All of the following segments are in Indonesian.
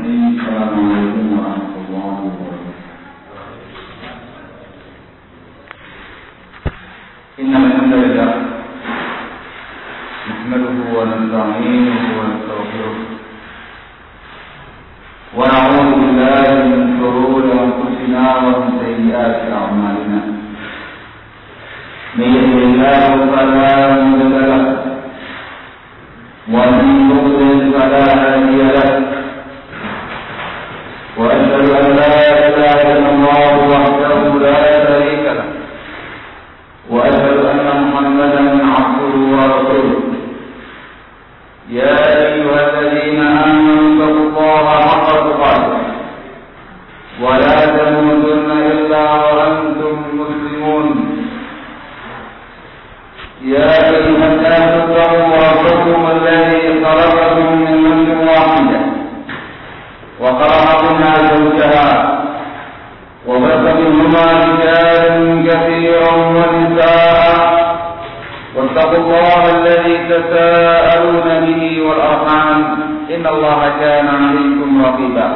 Bismillahirrahmanirrahim. Assalamualaikum warahmatullahi wabarakatuh. Innal hamdalillah nahmaduhu wa nasta'inuhu wa nastaghfiruh wa na'udzu billahi min shururi anfusina wa min sayyiati a'malina. May yahdihillahu fala mudilla lahu ومن يضلل فلا هادي له واشهد ان لا اله الا الله وحده لا شريك له واشهد ان محمدا عبده ورسوله يا ايها الذين امنوا اتقوا الله حق تقاته ولا تموتن الا وانتم مسلمون يا أيها الناس اتقوا ربكم الذي خلقكم من نفس واحدة وخلق منها زوجها وبث منهما رجالا كثيرا ونساء واتقوا الله الذي تساءلون به والأرحام إن الله كان عليكم رقيبا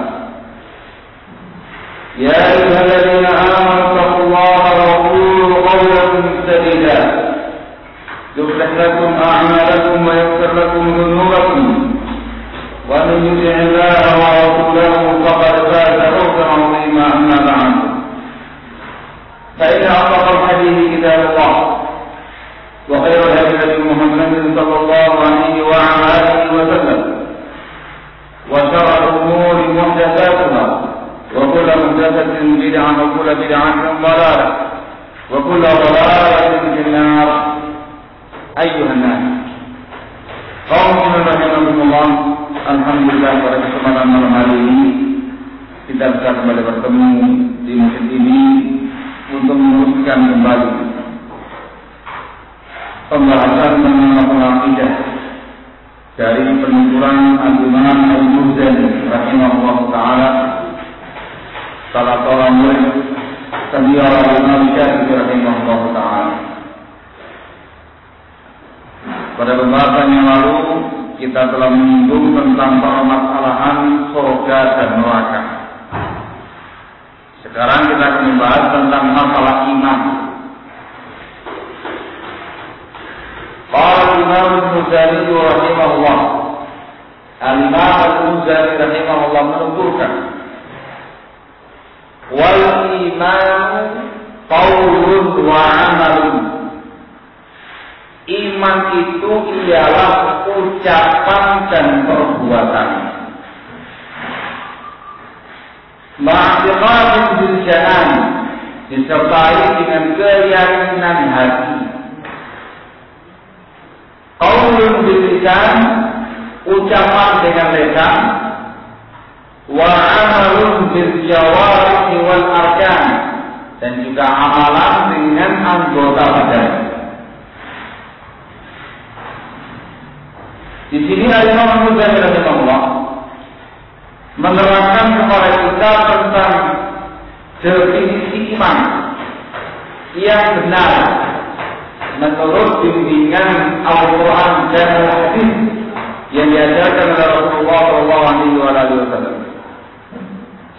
يا أيها الذين آمنوا اتقوا الله وقولوا قولا سديدا يصلح لكم أعمالكم ويغفر لكم ذنوبكم ومن يطع الله ورسوله فقد فاز فوزا عظيما أما بعد فإن أصدق الحديث كتاب الله وخير الهدي محمد صلى الله عليه وعلى آله وسلم وشر الأمور محدثاتها وكل محدثة بدعة وكل بدعة ضلالة وكل ضلالة في النار. Ayyuhan nas, kaum muslimin, alhamdulillah pada kesempatan malam hari ini kita bisa kembali bertemu di masjid ini untuk meneruskan kembali pembahasan tentang akidah dari penuturan Al-Imam Al-Muzani rahimahullah taala, salah seorang murid beliau Al-Imam Syafi'i rahimahullah taala. Pada pembahasan yang lalu kita telah menyinggung tentang permasalahan surga dan neraka. Sekarang kita akan membahas tentang masalah iman. Qala Imam Al-Muzani rahimahullah. Al-Imam Al-Muzani rahimahullah menuturkan, wal iman qaulun wa amalun. Iman itu ialah ucapan dan perbuatan. Ma'tiqadun bil janan, disertai dengan keyakinan hati. Qaulun bil lisan, ucapan dengan lisan. Wa amalun bil jawarih wal arkan, dan juga amalan dengan anggota badan. Di sini Al-Imam Al-Muzani rahimahullah menerangkan kepada kita tentang definisi iman yang benar menurut bimbingan Al-Quran dan Al-Hadis yang diajarkan oleh Rasulullah SAW.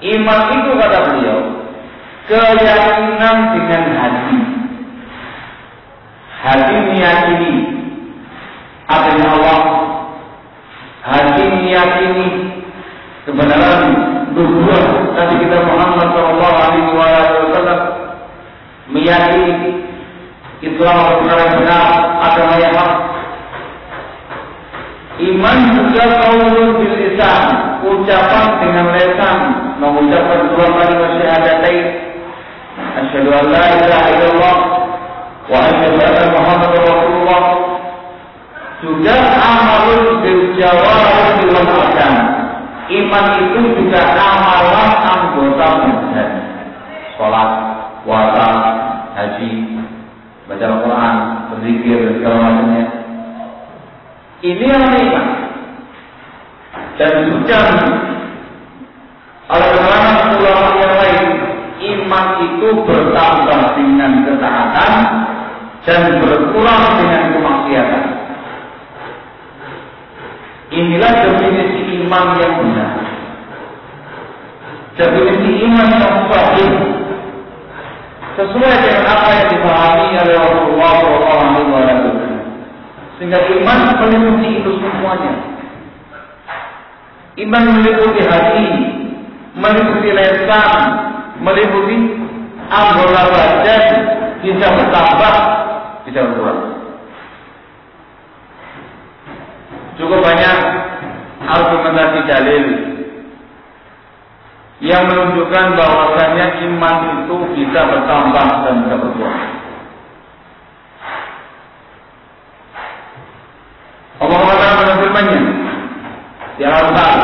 Iman itu, kata beliau, keyakinan dengan hati. Hati meyakini adanya Allah, hati meyakini kebenaran nubuwah Nabi kita Muhammad sallallahu alaihi wasallam, meyakini Islam perkara benar, agama yang hak. Iman juga qaulun bil lisan, ucapan dengan lisan, mengucapkan dua kalimat syahadatain, asyhadu an la ilaha illallah wa asyhadu anna Muhammadar Rasulullah. Juga amalul bil jawarih wal arkan. Iman itu juga amalan anggota badan. Salat, puasa, haji, baca Al-Quran, berzikir dan segala macamnya. Ini yang iman. Dan juga oleh keterangan ulama yang lain, iman itu bertambah dengan ketaatan dan berkurang dengan kemaksiatan. Inilah definisi iman yang benar. definisi iman yang sahih sesuai dengan apa yang dipahami oleh Rasulullah SAW. Sehingga iman meliputi itu semuanya. Iman meliputi hati, meliputi lisan, meliputi anggota badan, bisa bertambah, bisa berkurang. Cukup banyak argumentasi dalil yang menunjukkan bahwasanya iman itu bisa bertambah dan bisa berkurang. Allah mengatakan firman-Nya di Al-Qur'an.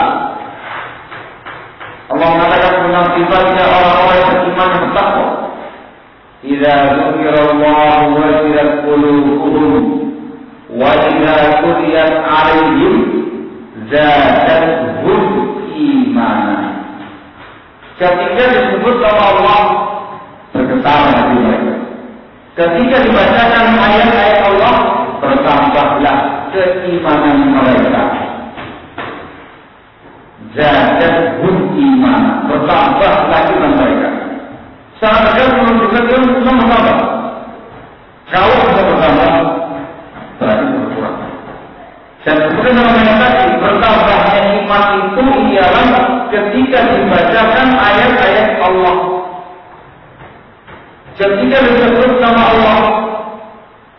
Allah mengatakan tentang sifatnya orang-orang yang beriman yang bertakwa. Idza dzukirallahu wajilat qulubuhum wa idza tuliyat 'alaihim zadatuhum imanan. Ketika disebut nama Allah, bergetar hati mereka. Ketika dibacakan ayat-ayat Allah, bertambahlah keimanan mereka. Zadatuhum imanan, bertambahlah iman mereka. Sangat tegas menunjukkan ilmu bertambah. Kalau bisa bertambah, berarti berkurang. Dan seperti namanya tadi, bertambahnya iman itu ialah ketika dibacakan ayat-ayat Allah, ketika disebut nama Allah,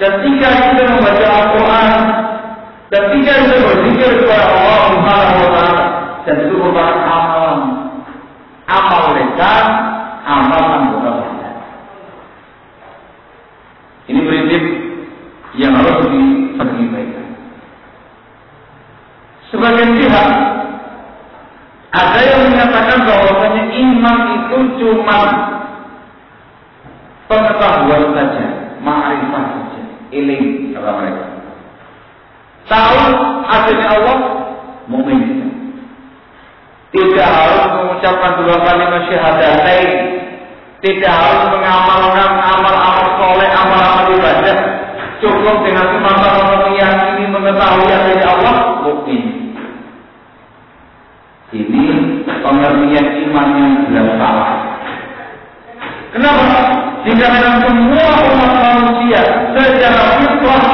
ketika kita membaca Al-Quran, ketika kita berzikir kepada Allah Subhanahu wa Ta'ala, dan itu merupakan amalan, amal lisan, amal anggota badan. Ini prinsip yang harus diperhatikan. Sebagian pihak ada yang menyatakan bahwasanya iman itu cuma pengetahuan saja, ma'rifah saja, ilmu kata mereka. Tahu adanya Allah, mukmin. Tidak harus mengucapkan dua kalimat syahadatain, tidak harus mengamalkan amal-amal soleh, amal-amal ibadah. Cukup dengan semata-mata meyakini mengetahui adanya Allah, mukmin. Ini pengertian iman yang jelas salah. Kenapa? Dikarenakan semua umat manusia secara fitrah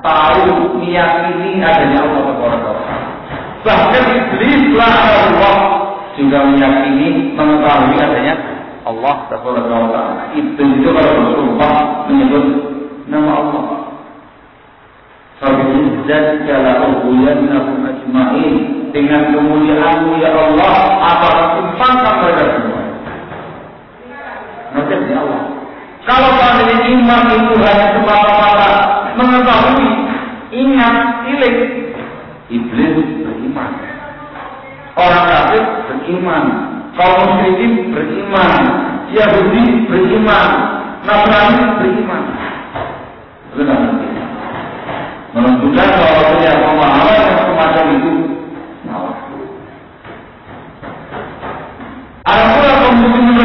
tahu meyakini adanya Allah Subhanahu. Bahkan iblis Allah juga meyakini mengetahui adanya Allah Subhanahu. Itu kalau Rasulullah menyebut nama Allah. Fabi'izzati la'ughwiyannahum ajma'in. Dengan kemuliaan-Mu ya Allah, akan timpakan mereka semua. Maksudnya Allah. Kalau seandainya iman itu hanya semata-mata mengetahui, ingat, ilik, iblis beriman, orang kafir beriman, kaum musyrikin beriman, Yahudi beriman, Nasrani beriman. Benar. Menunjukkan bahwa punya pemahaman yang semacam itu salah. Ada pula kaum muslimin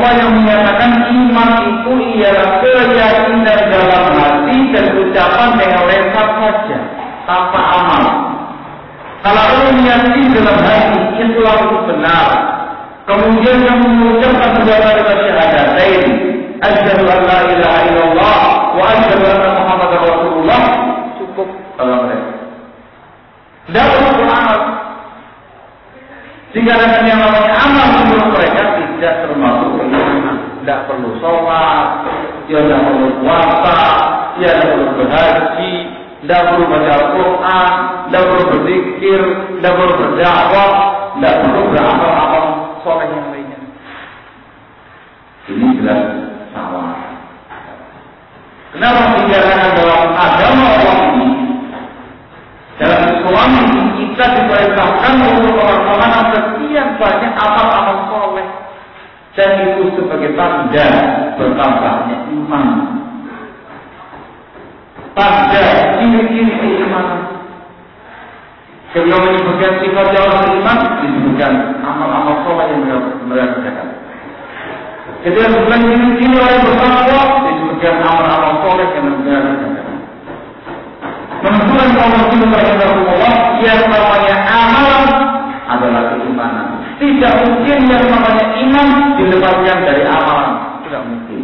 yang menyatakan iman itu ialah keyakinan dalam hati dan ucapan dengan lisan saja, tanpa amal. Kalau kamu meyakini dalam hati Islam itu benar, kemudian kamu mengucapkan dua kalimat syahadatain, asyhadu an la ilaha illallah wa asyhadu anna Muhammadar Rasulullah, cukup kalau mereka. Tidak perlu beramal. Jika dengan yang namanya amal menurut mereka tidak termasuk keimanan. Tidak perlu sholat, dia tidak perlu puasa, dia tidak perlu berhaji, tidak perlu baca Al-Quran, tidak perlu berzikir, tidak perlu berdakwah, tidak perlu beramal-amal soleh yang lainnya. Ini jelas salah. Kenapa dikatakan dalam agama Allah ini, dalam Islam ini kita diperintahkan untuk melaksanakan sekian banyak amal-amal soleh, dan itu sebagai tanda bertambahnya iman, tanda ciri-ciri keimanan. Ketika menyebutkan sifat orang beriman, disebutkan amal-amal soleh yang mereka kerjakan. Ketika disebutkan ciri-ciri orang bertakwa, disebutkan amal-amal soleh yang mereka kerjakan. Menunjukkan Allah Subhanahu wa Ta'ala yang namanya amalan adalah keimanan. Tidak mungkin yang namanya iman dilepaskan dari amalan. Tidak mungkin.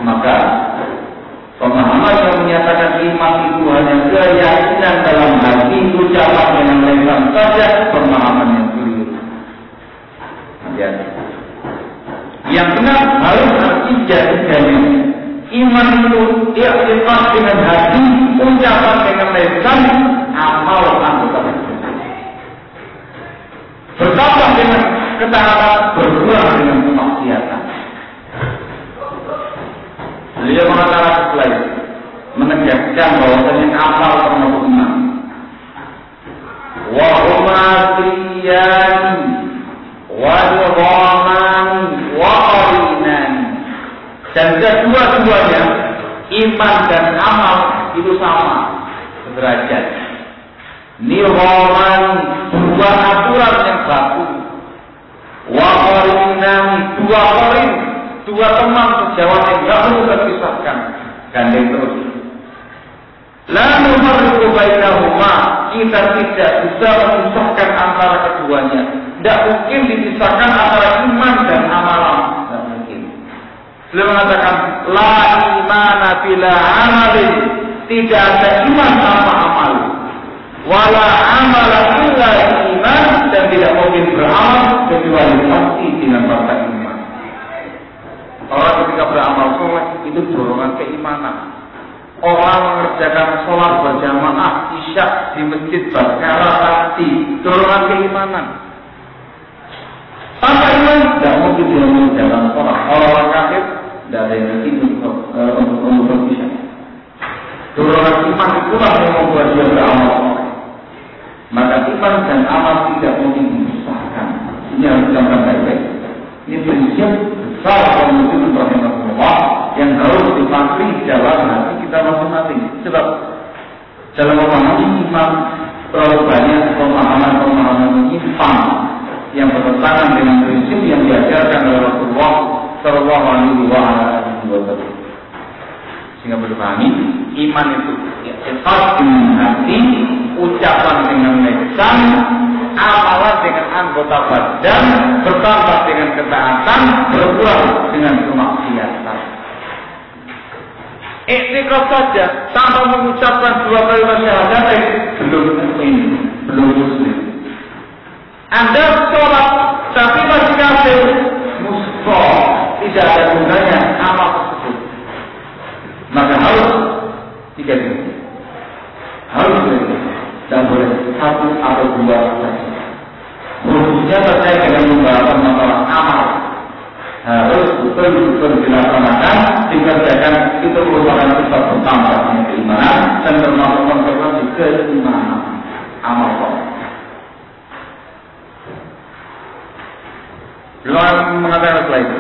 Maka pemahaman yang menyatakan iman itu hanya keyakinan dalam hati, ucapan dengan lisan saja, pemahaman yang keliru. Yang benar harus tiga-tiganya. Iman itu ikhlas dengan hati, ucapan dengan lisan, amal anggota tubuh. Bertambah dengan ketaatan, berkurang dengan kemaksiatan. Beliau mengatakan setelah itu, menegaskan bahwasanya amal termasuk iman. Wa umatiyani wal ghamani wa qarinani. Dan kedua-duanya iman dan amal itu sama, sederajat. Nirwaman, dua aturan yang baku. Wa qarinani, dua qarin, dua teman sejawat yang tidak perlu terpisahkan, gandeng terus. La nufarriqu bainahuma, kita tidak bisa memisahkan antara keduanya. Tidak mungkin dipisahkan antara iman dan amalan. Tidak mungkin. Beliau mengatakan la imana bila amalin, tidak ada iman tanpa amal. Wala amala illa iman, dan tidak mungkin beramal kecuali pasti dengan rasa iman. Orang ketika beramal soleh itu dorongan keimanan. Orang mengerjakan sholat berjamaah isya di masjid berkala hati, dorongan keimanan. Tanpa iman tidak mungkin dia mengerjakan sholat. Orang kafir tidak ada yang nanti untuk isya. Dorongan iman itulah yang membuat dia beramal soleh. Maka iman dan amal tidak mungkin dipisahkan. Ini harus dicatat baik-baik. Ini prinsip besar Muslim rahimahullah yang harus dipahami dalam hati kita masing-masing. Sebab dalam memahami iman terlalu banyak pemahaman-pemahaman menyimpang yang bertentangan dengan prinsip yang diajarkan oleh Rasulullah Sallallahu Alaihi Wasallam. Sehingga perlu pahami iman itu ikhlas dengan hati, ucapan dengan lisan, amalan dengan anggota badan, bertambah dengan ketaatan, berkurang dengan kemaksiatan. Iktikad saja tanpa mengucapkan dua kalimat syahadat belum mukmin, belum muslim. Anda sholat tapi masih kafir, musuh, tidak ada gunanya amal tersebut. Maka harus tiga ini, harus dan boleh satu atau dua saja. Khususnya terkait dengan pembahasan masalah amal harus betul-betul dilaksanakan, dikerjakan. Itu merupakan sebab bertambahnya keimanan dan termasuk konsekuensi keimanan amal soleh. Beliau mengatakan setelah itu,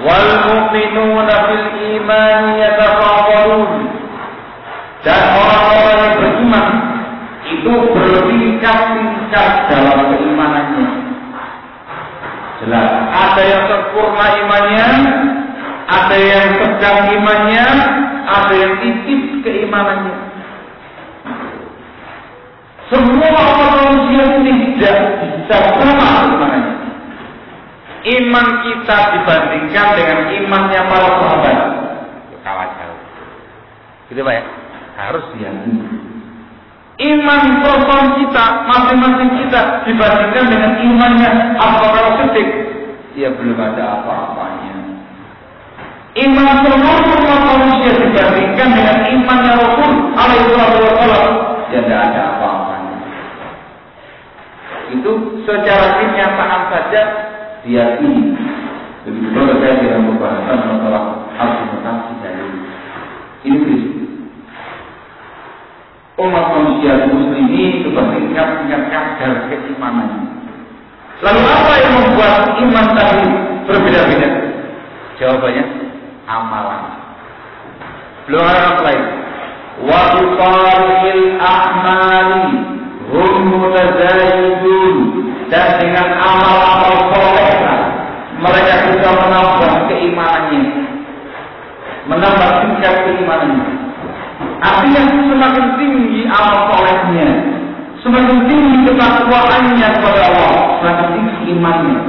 wal mu'minuna fil iman yatafawwarun, dan orang-orang yang beriman itu bertingkat-tingkat dalam keimanannya. Jelas, ada yang sempurna imannya, ada yang sedang imannya, ada yang tipis keimanannya. Semua manusia tidak bisa sama keimanannya. Iman kita dibandingkan dengan imannya para sahabat, kalah jauh. Gitu Pak ya? Harus diyakini. Iman person kita, masing-masing kita dibandingkan dengan imannya Abu Bakar Siddiq, dia belum ada apa-apanya. Iman seluruh manusia dibandingkan dengan imannya Rasul alaihi wasallam, dia tidak ada apa-apanya. Itu secara kenyataan saja diyakini. Begitu juga saya dengan pembahasan masalah argumentasi dari ini. Umat manusia muslim ini bertingkat-tingkat kadar keimanannya. Lalu apa yang membuat iman tadi berbeda-beda? Jawabannya amalan. Belum ada yang lain. Wa tuqaril a'mali hum mutazayidun, dan dengan amal-amal soleh mereka bisa menambah keimanannya, menambah tingkat keimanannya. Artinya semakin tinggi amal solehnya, semakin tinggi ketakwaannya kepada Allah, imannya,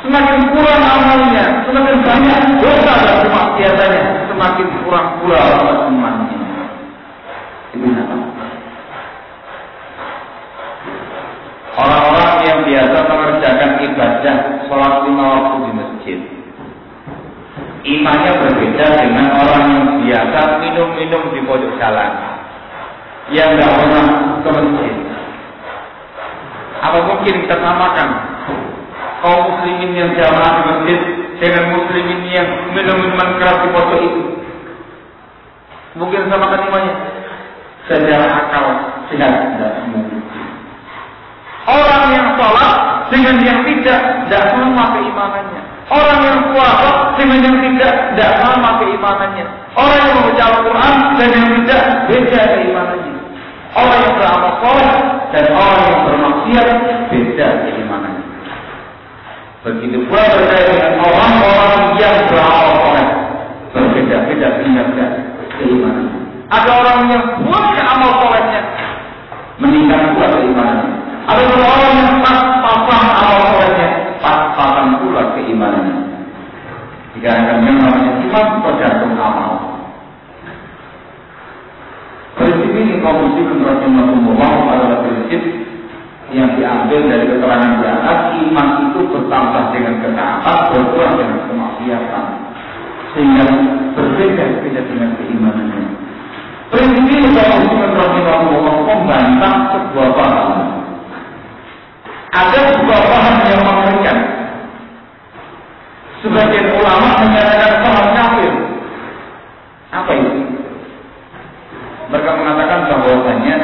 semakin kurang amalnya, semakin banyak dosa dan kemaksiatannya, semakin kurang pula imannya. Itu apa? Orang-orang yang biasa mengerjakan ibadah sholat 5 waktu di masjid, imannya berbeda dengan orang yang biasa minum-minum di pojok jalan, yang tidak pernah ke masjid. Apa mungkin kita samakan kaum muslimin yang jamaah di masjid dengan muslimin yang minum-minuman keras di pojok itu? Mungkin samakan imannya? Secara akal sehat tidak mungkin. Orang yang sholat dengan yang tidak sama keimanannya. Orang yang puasa dengan yang tidak sama keimanannya. Orang yang membaca Al-Quran dan yang tidak beda keimanannya. Orang yang beramal soleh dan orang yang bermaksiat beda keimanannya. Begitu pula berkait dengan orang-orang yang beramal soleh, berbeda-beda tingkatnya keimanannya. Ada orang yang punya amal solehnya, meningkat pula keimanannya. Ada orang yang pas-pasan amal solehnya, pas-pasan pula keimanannya. Dikarenakan namanya iman tergantung amal. Prinsip ini kaum muslimin rahimahumullah adalah prinsip yang diambil dari keterangan di atas. Iman itu bertambah dengan ketaatan, berkurang dengan kemaksiatan, sehingga berbeda-beda dengan keimanannya. Prinsip ini kaum muslimin rahimahumullah membantah sebuah paham. Ada sebuah paham yang mengerikan. Sebagian ulama menyatakan paham kafir. Apa itu? Mereka mengatakan bahwasanya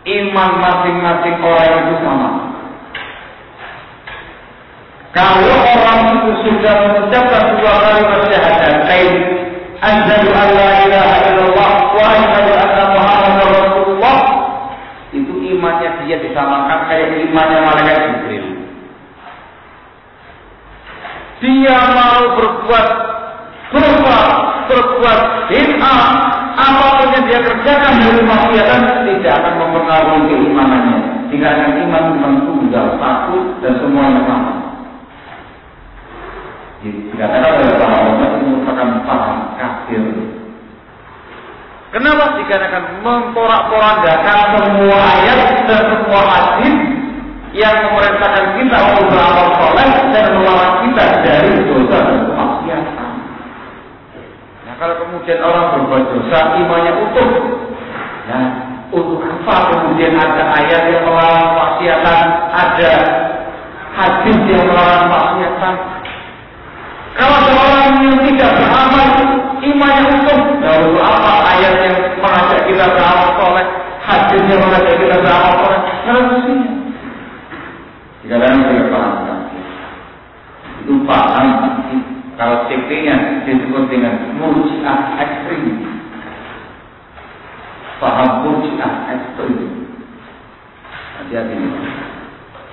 iman masing-masing orang itu sama. Kalau orang itu sudah mengucapkan 2 kalimat syahadatain, asyhadu an la ilaha illallah wa asyhadu anna muhammadar rasulullah, itu imannya dia disamakan kayak imannya malaikat Jibril. Dia mau berbuat bid'ah, apapun yang dia kerjakan dari maksiatan tidak akan mempengaruhi keimanannya. Dikarenakan iman memang tunggal, satu dan semuanya sama. Dikatakan oleh para ulama itu merupakan paham kafir. Kenapa? Dikarenakan memporak-porandakan semua ayat dan semua hadis yang memerintahkan kita untuk beramal soleh dan melarang kita dari dosa dan kemaksiatan. Nah, kalau kemudian orang berbuat dosa, imannya utuh. Nah, untuk apa kemudian ada ayat yang melarang kemaksiatan, ada hadis yang melarang kemaksiatan? Kalau seorang yang tidak beramal, imannya utuh. Nah, untuk apa ayat yang mengajak kita beramal soleh, hadis yang mengajak kita beramal soleh? Karena mestinya. Dikatakan oleh paham kafir. Itu paham kalau fikihnya disebut dengan murji'ah ekstrim. Paham murji'ah ekstrim. Hati-hati.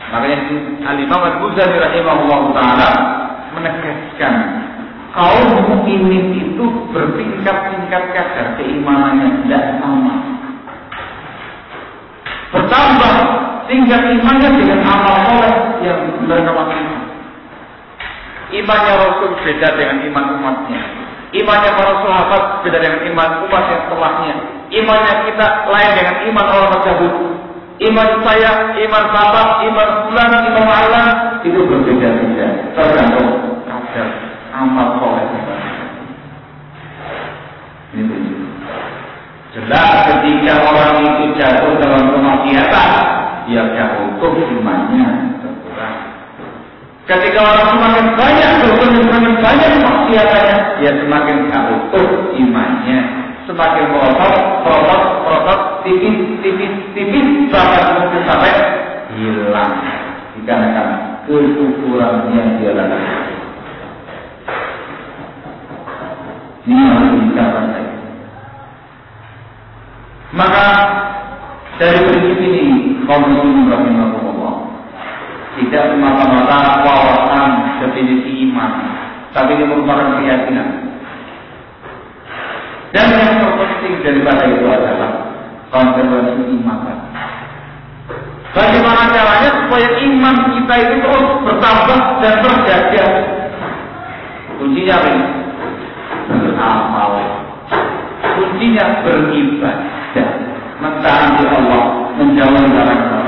Makanya Al-Imam Al-Ghazali rahimahullah ta'ala menegaskan kaum mukminin itu bertingkat-tingkat kadar keimanannya tidak sama. Bertambah tingkat imannya dengan amal soleh yang mereka lakukan. Imannya Rasul beda dengan iman umatnya. Imannya para sahabat beda dengan iman umat yang setelahnya. Imannya kita lain dengan iman orang terdahulu. Iman saya, iman bapak, iman fulan, iman Allah itu berbeda-beda tergantung kadar amal soleh. Ini jelas ketika orang itu jatuh dalam kemaksiatan, dia jatuh imannya berkurang. Ketika orang semakin banyak berbuat, semakin banyak maksiatannya, dia semakin jatuh imannya, semakin merosot, tipis, bahkan mungkin sampai hilang dikarenakan kekufuran yang dia lakukan. Ini harus dicatat. Maka dari prinsip ini kaum muslimin rahimahumullah tidak semata-mata wawasan definisi iman, tapi ini merupakan keyakinan. Dan yang terpenting daripada itu adalah konsekuensi iman. Bagaimana caranya supaya iman kita itu terus bertambah dan terjaga? Kuncinya apa ini? Beramal. Kuncinya beribadah, mentaati Allah, menjauhi larangan.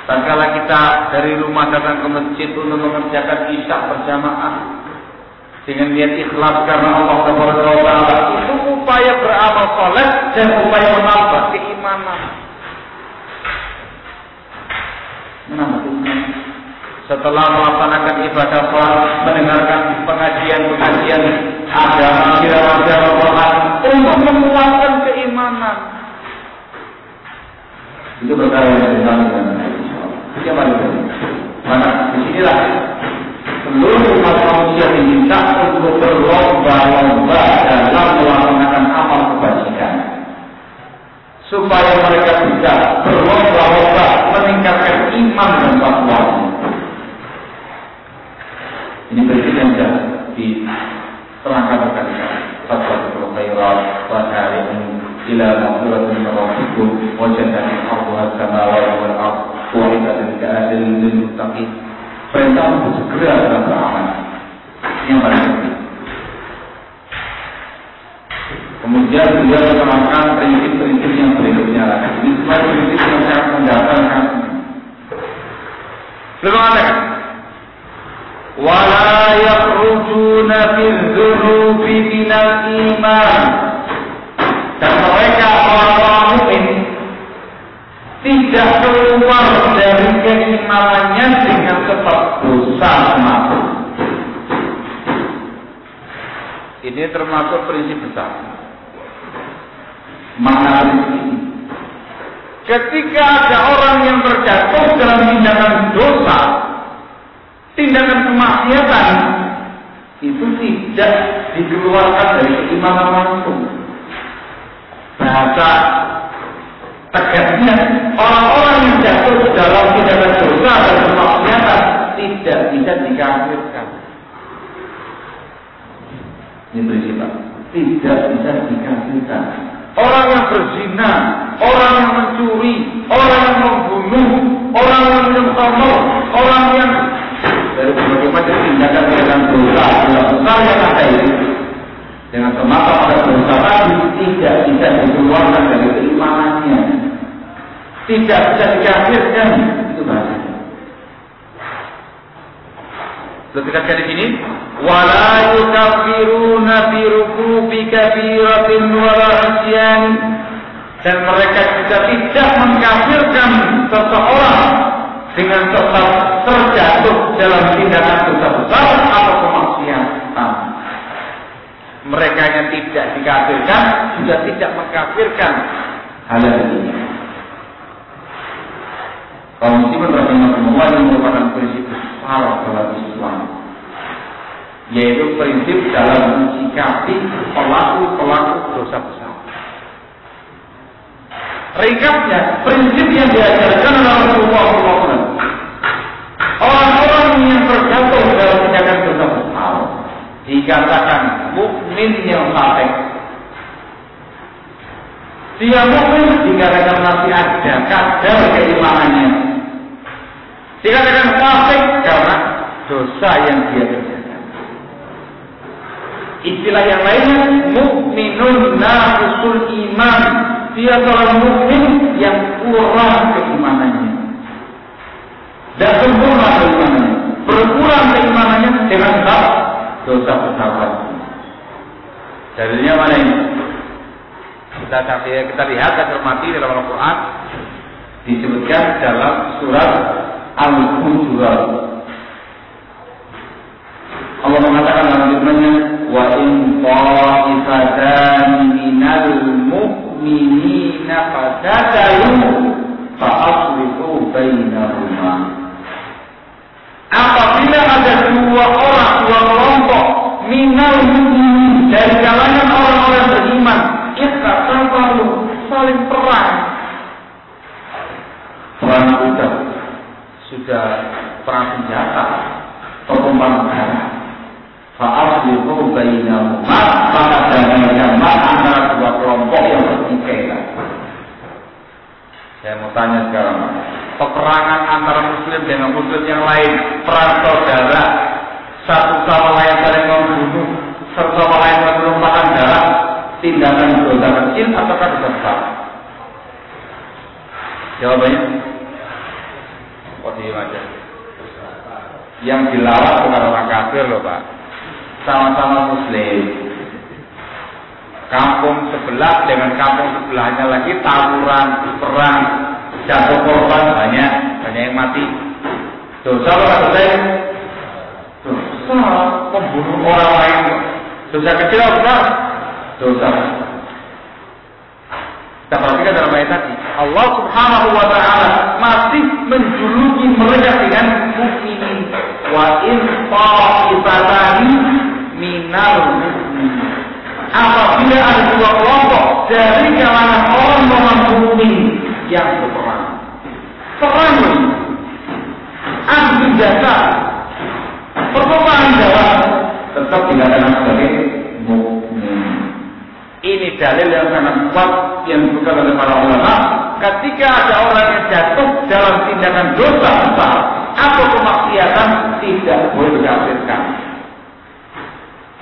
Tatkala kita dari rumah datang ke masjid untuk mengerjakan isya berjamaah dengan niat ikhlas karena Allah Taala, itu upaya beramal soleh dan upaya menambah keimanan. Menambah keimanan. Setelah melaksanakan ibadah sholat, mendengarkan pengajian agama, kira-kira Quran untuk menguatkan keimanan. Itu perkara yang disampaikan. Itu yang paling penting. Maka disinilah seluruh umat manusia diminta untuk berlomba-lomba dalam melaksanakan amal kebajikan, supaya mereka bisa berlomba-lomba meningkatkan iman dan takwa. Ini prinsip yang sudah diterangkan berkali-kali. Fathul khairat wa ta'rifu ila maghfiratin min rabbikum wa jannatin 'arduha as-samawati wal ardh wa 'iddatul lil muttaqin. Perintah untuk segera dalam beramal. Yang paling penting. Kemudian beliau menerangkan prinsip-prinsip yang berikutnya lagi. Ini semua prinsip yang sangat mendasar. Beliau mengatakan, wala yakhrujuna fil-dhunubi minal iman. Dan mereka orang-orang mukmin tidak keluar dari keimanannya dengan sebab dosa semata. Ini termasuk prinsip besar. Makna ini, ketika ada orang yang terjatuh dalam tindakan dosa, tindakan kemaksiatan, itu tidak dikeluarkan dari keimanan langsung. Bahasa tegasnya, orang-orang yang jatuh dalam tindakan dosa dan kemaksiatan tidak bisa dikafirkan. Ini prinsip, tidak bisa dikafirkan. Orang yang berzina, orang yang mencuri, orang yang membunuh, orang yang menyembah, orang yang dari berbagai macam tindakan dosa besar yang ada ini, dengan semata pada dosa tadi tidak bisa dikeluarkan dari keimanannya, tidak bisa dikafirkan. Itu bahasanya. Ketika di sini, wala yukafiruna bi rukubi kabiratin wala isyan, dan mereka juga tidak mengkafirkan seseorang dengan tetap terjatuh dalam tindakan dosa besar atau kemaksiatan. Mereka yang tidak dikafirkan juga tidak mengkafirkan hal ini. Kaum muslimin rahimahumullah, yang merupakan prinsip besar dalam Islam, yaitu prinsip dalam mensikapi pelaku-pelaku dosa besar. Ringkasnya, prinsip yang diajarkan oleh Rasulullah SAW, orang-orang yang terjatuh dalam tindakan dosa besar dikatakan mukmin yang fasik. Dia mukmin dikatakan masih ada kadar keimanannya. Dikatakan fasik karena dosa yang dia kerjakan. Istilah yang lainnya, mukminun naqisul iman. Dia seorang mukmin yang kurang keimanannya, dan sempurna keimanannya. Berkurang keimanannya dengan sebab dosa besar. Dalilnya mana ini? Kita lihat dan cermati dalam Al-Quran, disebutkan dalam surat Al-Hujurat. Allah mengatakan dalam firman-Nya, wa in ta'ifatan minal mu'minina fatatalu fa aslihu bainahuma. Apabila ada dua kelompok minal mu'minin, dari kalangan orang-orang beriman, iqtatalu, saling perang. Perang sudah perang senjata, pertumpahan darah. Fa'aslihu bainahuma, maka damaikanlah antara dua kelompok yang bertikai. Saya mau tanya sekarang, peperangan antara muslim dengan muslim yang lain, perang saudara, satu sama lain saling membunuh, satu sama lain menumpahkan darah, tindakan dosa kecil ataukah dosa besar? Jawabannya, diem aja. Yang dilawan bukan orang kafir loh Pak, sama-sama muslim. Kampung sebelah dengan kampung sebelahnya lagi tawuran, perang, jatuh korban banyak yang mati. Dosa apa dosa? Dosa membunuh orang lain. Dosa kecil apa besar? Dosa. Kita perhatikan dalam ayat tadi, Allah Subhanahu wa taala masih menjuluki mereka dengan mukminin. Wa in ta'ifatani minal mu'minin. Apabila ada dua kelompok dari kalangan orang mukmin yang berperang, perang adu jasa, pertumpahan darah, tetap dikatakan sebagai mukmin. Ini dalil yang sangat kuat yang disebutkan oleh para ulama. Ketika ada orang yang jatuh dalam tindakan dosa besar atau kemaksiatan, tidak boleh dikafirkan.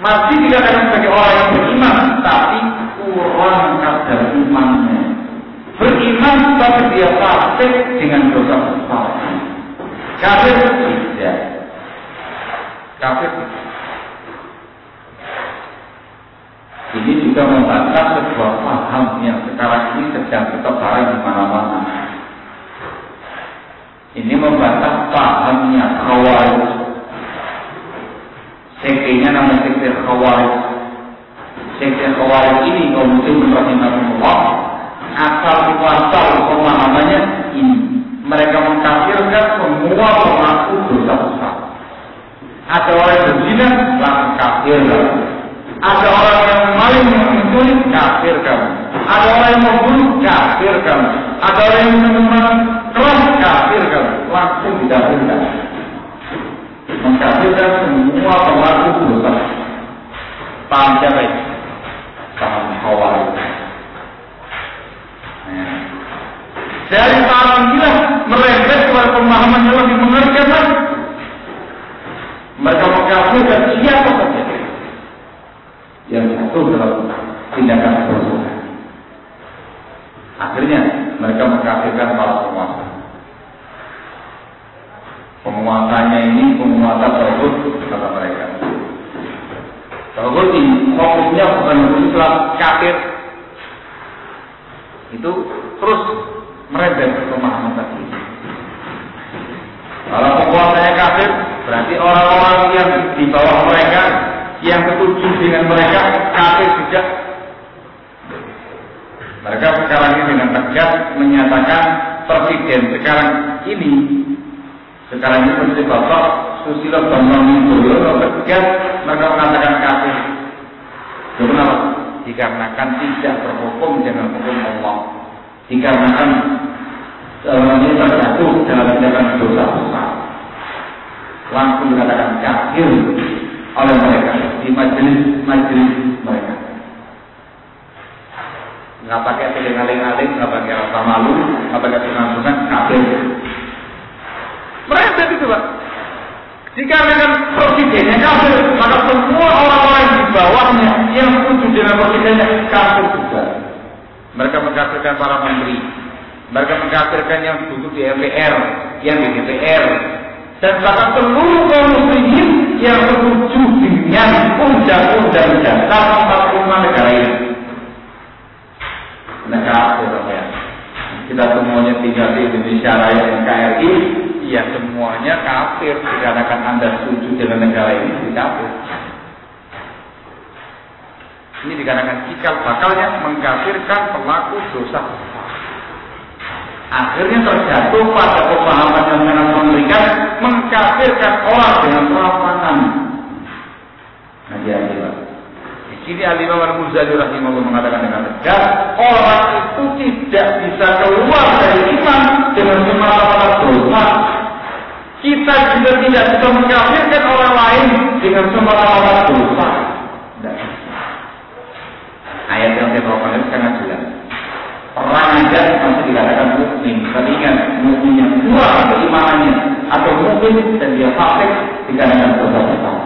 Masih dikatakan sebagai orang yang beriman, tapi kurang kadar imannya. Beriman tapi dia fasik dengan dosa besar. Kafir tidak. Kafir tidak. Ini juga membantah sebuah paham yang sekarang ini sedang bertebaran di mana-mana. Ini membantah pahamnya Khawarij. Sektinya namanya sekte Khawarij. Sekte Khawarij ini kaum muslimin rahimahumullah asal muasal pemahamannya ini. Mereka mengkafirkan semua pelaku dosa besar. Ada orang yang berzina langsung kafir. Ada orang yang maling menculik kafir kamu. Ada orang yang membunuh kafir kamu. Ada orang yang minuman keras kafir kamu. Langsung dikafirkan. Mengkafirkan semua pelaku dosa. Paham siapa itu? Paham Khawarij. Dari paham inilah merembet kepada pemahaman yang lebih mengerikan lagi. Mereka mengkafirkan siapa saja yang jatuh dalam tindakan dosa. Akhirnya mereka mengkafirkan para penguasa. Penguasanya ini penguasa tauhid kata mereka. Tauhid ini fokusnya bukan Islam, kafir. Itu terus merembet pemahaman tadi. Kalau penguasanya kafir, berarti orang-orang yang di bawah mereka, yang setuju dengan mereka kafir juga. Mereka sekarang ini dengan tegas menyatakan presiden sekarang ini Presiden Bapak Susilo Bambang Yudhoyono tegas mereka mengatakan kafir. Kenapa? Dikarenakan tidak berhukum dengan hukum Allah. Dikarenakan ini terjatuh dalam tindakan dosa besar. Langsung dikatakan kafir oleh mereka di majelis mereka. Nggak pakai teling-aling-aling, nggak pakai rasa malu, nggak pakai pengampunan, kafir. Mereka itu Pak. Jika dengan presidennya kafir, maka semua orang-orang di bawahnya yang setuju dengan presidennya kafir juga. Mereka mengkafirkan para menteri, mereka mengkafirkan yang duduk di MPR, yang di DPR, dan bahkan seluruh kaum muslimin yang setuju dengan undang-undang dasar 45 negara ini. Negara ya. Kita semuanya tinggal di Indonesia Raya NKRI, ya semuanya kafir dikarenakan Anda setuju dengan negara ini kafir. Ini dikarenakan cikal bakalnya mengkafirkan pelaku dosa besar. Akhirnya terjatuh pada pemahaman yang sangat mengerikan, mengkafirkan orang dengan perawanan. Nah, di sini Al-Imam Al-Muzani rahimahullah mengatakan dengan tegas, orang itu tidak bisa keluar dari iman dengan semata-mata dosa. Kita juga tidak bisa mengkafirkan orang lain dengan semata-mata dosa. Tidak. Ayat yang saya bawakan ini sangat jelas. perang aja masih dikatakan mukmin. Tapi ingat, mukmin yang kurang keimanannya atau mukmin dan dia fasik dikatakan dosa besar.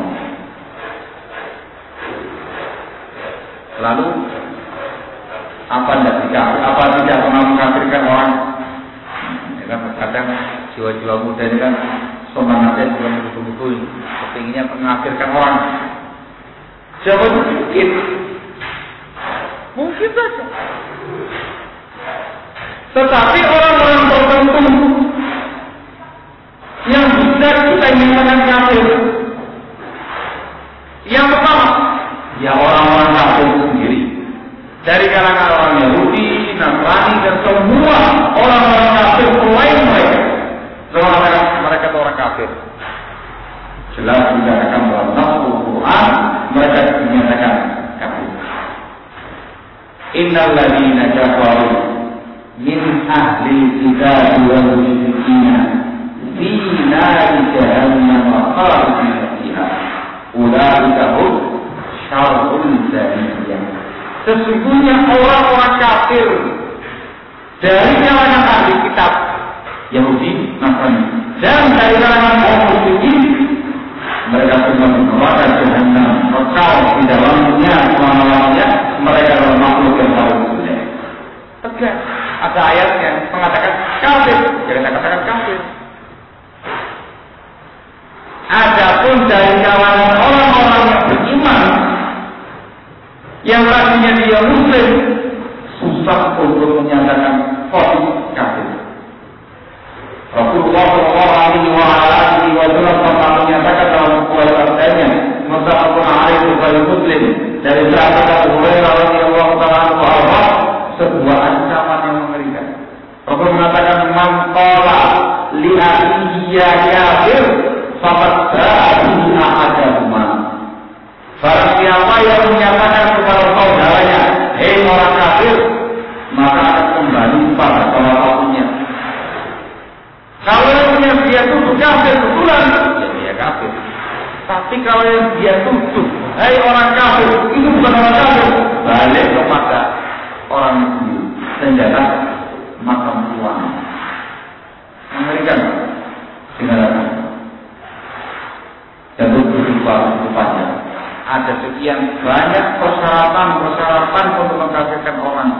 Lalu apa tidak pernah mengkafirkan orang? Ya kan, kadang jiwa-jiwa muda ini kan semangatnya juga betul-betul kepinginnya mengkafirkan orang. Siapa itu? Mungkin saja. Tetapi orang-orang tertentu yang bisa kita nyatakan kafir. Yang pertama, ya orang-orang kafir sendiri. Dari kalangan orang Yahudi, Nasrani dan semua orang-orang kafir selain mereka. Mereka itu orang kafir. Jelas dikatakan dalam Al-Quran, mereka dinyatakan kafir. Innal ladzina kafaru min ahli kitab wal musyrikin fi nari jahannam khalidina fiha ulaika hum syarrul bariyah. Sesungguhnya orang-orang kafir dari kalangan ahli kitab Yahudi, Nasrani dan dari kalangan kaum musyrikin, mereka semua neraka jahanam, kekal di dalamnya selama-lamanya. Mereka adalah makhluk yang paling jelek. Tegas. Ada ayat yang mengatakan kafir, jangan katakan kafir. Adapun dari kalangan orang-orang yang beriman, yang tadinya dia muslim, susah untuk menyatakan kafir. Rasulullah SAW pernah menyatakan dalam sebuah sabdanya, muttafaqun alaihi Bukhari Muslim, dari sahabat Abu Hurairah radhiyallahu ta'ala, sebuah ancaman yang mengerikan. Rasul mengatakan, man qala li akhihi ya kafir faqad ba'a ahadahuma. Barang siapa yang menyatakan kepada saudaranya, hei orang kafir, maka akan kembali pada salah satunya. Kalau yang dia tuduh kafir betulan, ya dia kafir. Tapi kalau yang dia tuduh, hei orang kafir, itu bukan orang kafir, balik kepada orang itu senjata makam tuan. Mengerikan, dengarkan. Dan rupanya ada sekian banyak persyaratan untuk mengkafirkan orang.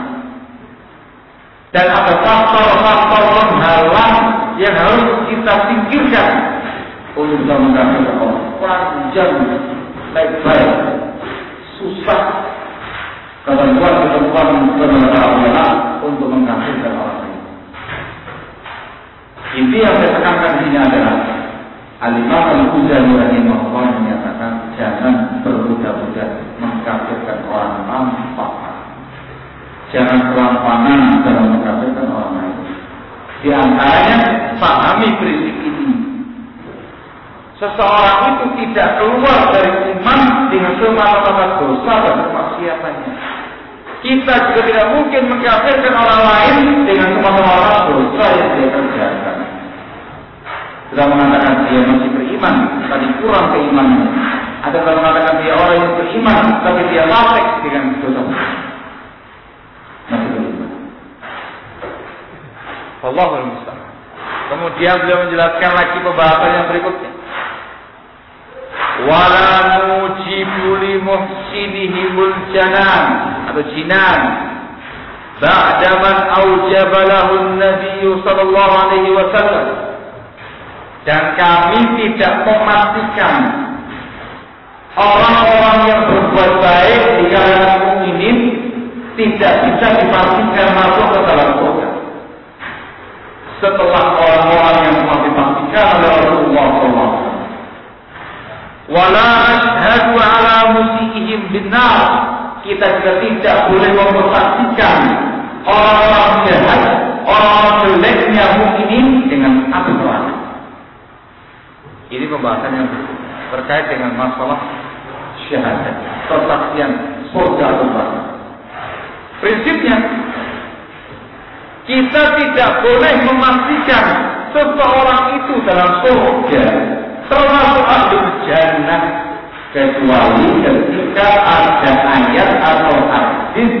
Dan ada faktor-faktor penghalang yang harus kita singkirkan untuk bisa mengkafirkan orang. Panjang, baik-baik, susah. Ketentuan benar-benar untuk mengkafirkan orang lain. Inti yang saya tekankan di sini adalah Al-Imam Al-Ghazali rahimahullah menyatakan jangan bermudah-mudah mengkafirkan orang tanpa hak. Jangan kelampangan dalam mengkafirkan orang lain. Di antaranya pahami prinsip ini. Seseorang itu tidak keluar dari iman dengan semata-mata dosa dan kemaksiatannya. Kita juga tidak mungkin mengkafirkan orang lain dengan semata-mata dosa yang dia kerjakan. Sudah mengatakan dia masih beriman, tapi kurang keimanannya. Ada yang mengatakan dia orang yang beriman, tapi dia fasik dengan dosa. Masih beriman. Allahul musta'an. Kemudian beliau menjelaskan lagi pembahasan yang berikutnya. Wala mujibu li muhsinihimul janan atau jinan ba'da man aujaba lahu an-nabiy sallallahu alaihi wasallam. Dan kami tidak memastikan orang-orang yang berbuat baik di kalangan mukminin tidak bisa dipastikan masuk ke dalam surga setelah orang-orang yang telah dipastikan oleh Rasulullah SAW. Wala ashhadu ala musiihim binnar. Kita juga tidak boleh mempersaksikan orang-orang jahat, orang-orang jeleknya mukminin dengan api neraka. Ini pembahasan yang terkait dengan masalah syahadat, persaksian surga atau neraka. Prinsipnya kita tidak boleh memastikan seseorang itu dalam surga, termasuk ahli jannah, kecuali ketika ada ayat atau hadis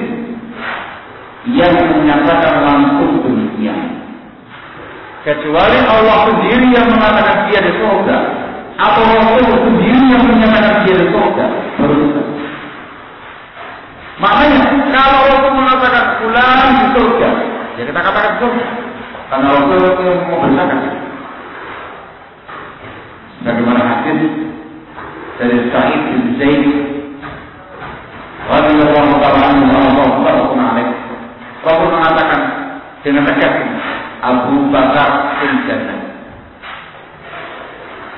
yang menyatakan langsung demikian. Kecuali Allah sendiri yang mengatakan dia di surga, atau Rasul sendiri yang menyatakan dia di surga, baru bisa. Makanya kalau Rasul mengatakan fulan di surga, ya kita katakan surga, karena Rasul yang memberitakan. Bagaimana hadis dari Sa'id bin Zaid radhiyallahu ta'ala anhu, Rasul mengatakan dengan tegas, Abu Bakar fil jannah.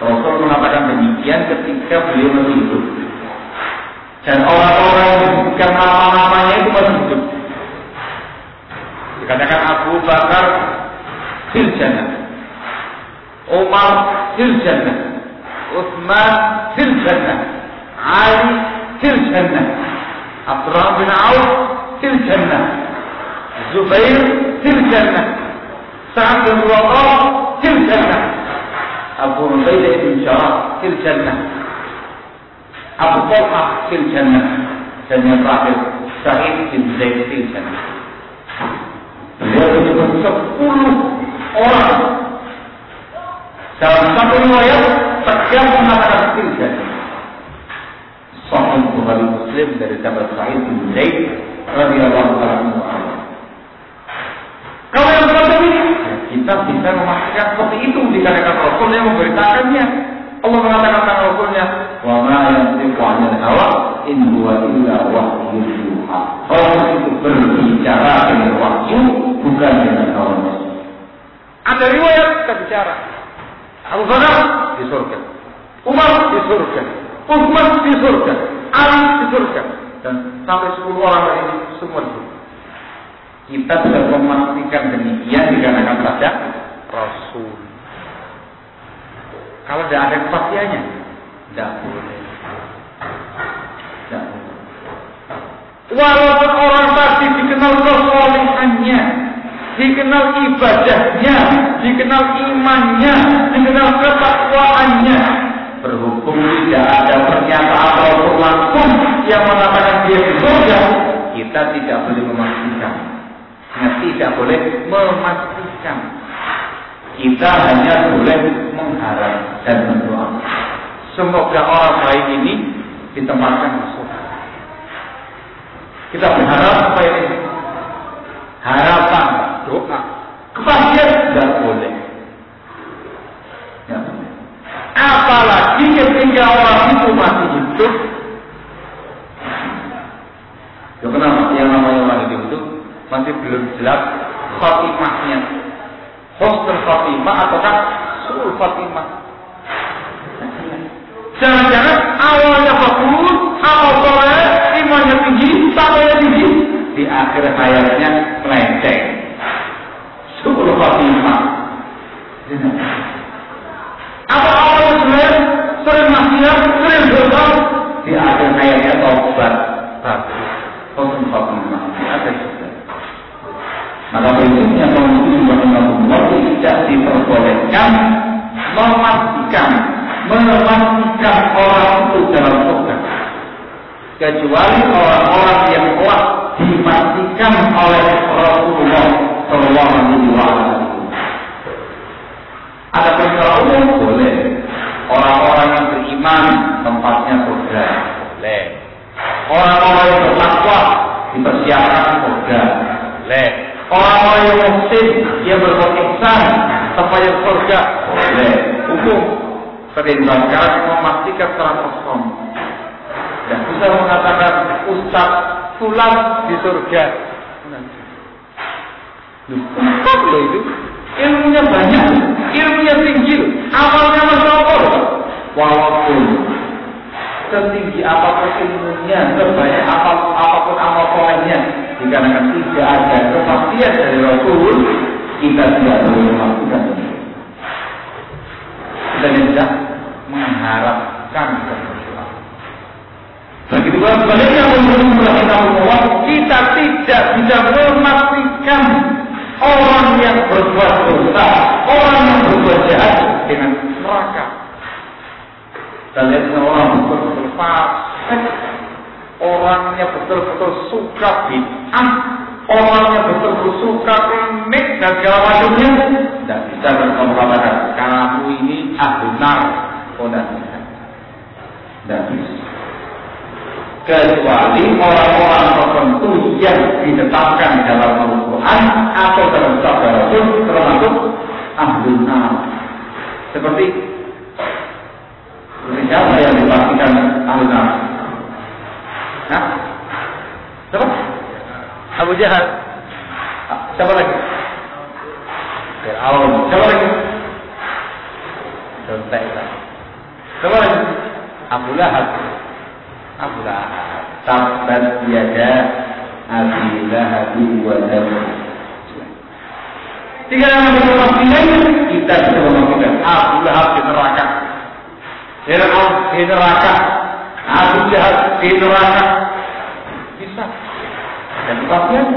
Rasul mengatakan demikian ketika beliau masih hidup. Dan orang-orang yang disebutkan nama-namanya itu masih hidup. Dikatakan Abu Bakar fil jannah, Umar fil jannah, Utsman fil jannah, Ali fil jannah, Abdurrahman bin Auf fil jannah, Zubair fil jannah, Sa'ad bin Waqqas fil jannah, Abu Ubaidah bin Jarrah fil jannah, Abu Talha fil jannah, dan yang terakhir Sa'id bin Zaid fil jannah. Beliau menyebut 10 orang. Dalam satu riwayat tegas mengatakan fil jannah. Sahih Bukhari Muslim dari sahabat Sa'id bin Zaid radhiyallahu anhu. Kalau yang seperti ini, kita bisa memastikan seperti itu dikarenakan Rasul yang memberitakannya. Allah mengatakan tentang Rasulnya, wa ma yantiqu 'anil hawa in huwa illa wahyun yuha. Rasul itu berbicara dengan wahyu, bukan dengan hawa nafsu. Ada riwayat kita bicara, Abu Bakar di surga, Umar di surga, Utsman di surga, Ali di surga, dan sampai 10 orang ini semua di surga. Kita sudah memastikan demikian dikarenakan saja Rasul. Kalau tidak ada kepastiannya, tidak boleh. Tidak boleh. Walaupun orang tadi dikenal kesalehannya, dikenal ibadahnya, dikenal imannya, dikenal ketakwaannya, berhubung tidak ada pernyataan Rasul langsung yang mengatakan dia di surga, kita tidak boleh memastikan. Tidak boleh memastikan. Kita hanya boleh mengharap dan berdoa. Semoga orang baik ini ditempatkan di surga. Kita berharap supaya ini harapan, doa. Kepastian tidak boleh. Ya. Apalagi ketika orang itu masih hidup. Ya, kenapa yang namanya orang itu masih belum jelas khotimahnya, husnul khotimah ataukah su'ul khotimah. Jangan-jangan awalnya bagus, awal soleh, imannya tinggi, takwanya tinggi, di akhir hayatnya melenceng, su'ul khotimah. Apa awalnya soleh, sering maksiat, sering dosa, di akhir hayatnya taubat, bagus, husnul khotimah. Ada juga. Maka berikutnya kaum muslimin tidak diperbolehkan memastikan orang itu dalam surga, kecuali orang-orang yang telah dipastikan oleh Rasulullah Sallallahu Alaihi Wasallam. Ada perkara umum boleh, orang-orang yang beriman tempatnya surga boleh, orang-orang yang bertakwa dipersiapkan surga boleh. Orang-orang yang muhsin, yang berbuat ihsan, supaya surga boleh. Hukum perintah sekarang memastikan secara kosong. Dan bisa mengatakan Ustaz fulan di surga. Ustaz loh itu, ilmunya banyak, ilmunya tinggi, amalnya masya Allah. Walaupun setinggi apapun ilmunya, sebanyak apapun amal solehnya, dikarenakan tidak ada kepastian dari Rasul, kita tidak boleh memastikan. Kita tidak mengharapkan sesuatu. Begitu pula sebaliknya, kita tidak bisa memastikan orang yang berbuat dosa, orang yang berbuat jahat dengan neraka. Dan lihat orang betul-betul fasik, orangnya betul-betul suka bid'ah, orangnya betul-betul suka klinik dan segala macamnya, tidak bisa kamu katakan kamu ini benar. Oh, tidak bisa. Tidak bisa. Kecuali orang-orang tertentu yang ditetapkan dalam Al-Quran atau dalam sabda Rasul termasuk benar. Seperti siapa yang dipastikan benar? Hah? Siapa? Abu Jahal. Siapa lagi? Fir'aun. Siapa lagi? Contek. Siapa lagi? Abu Lahab. Abu Lahab. Tabbat yada Abi Lahab wa tab. Tiga nama berpastikan kita bisa memastikan Abu Lahab di neraka. Fir'aun di neraka. Abu Jahal di neraka. Bisa. Dan kepastian.